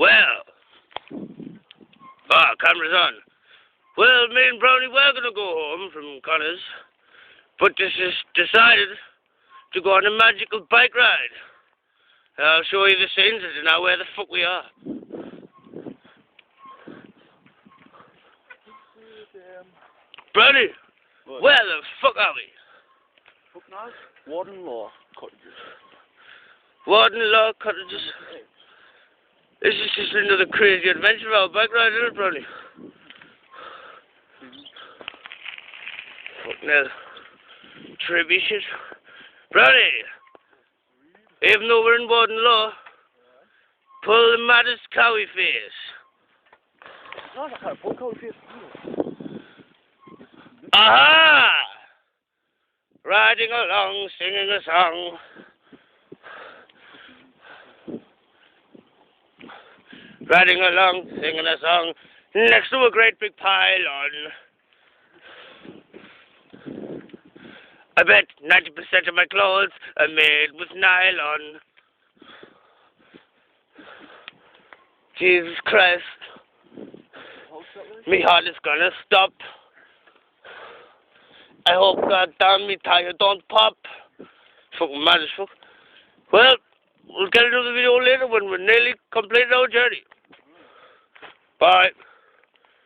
Well, camera's on. Well, me and Brownie were going to go home from Connors, but this is decided to go on a magical bike ride. I'll show you the scenes and now where the fuck we are. Brownie, where the fuck are we? Fuck knows. Warden Law Cottages. Warden Law Cottages. This is just another crazy adventure of our bike ride, isn't it, Brownie? Fuck no. Trippy shit. Brownie! Even though we're in Warden Law, pull the maddest cowie face. No, I can't pull cowie face. Aha! Riding along, singing a song. Riding along, singing a song, next to a great big pylon. I bet 90% of my clothes are made with nylon. Jesus Christ. Me heart is gonna stop. I hope goddamn me tire don't pop. Fucking mad as fuck. Well, we'll get another video later when we're nearly completed our journey. Bye.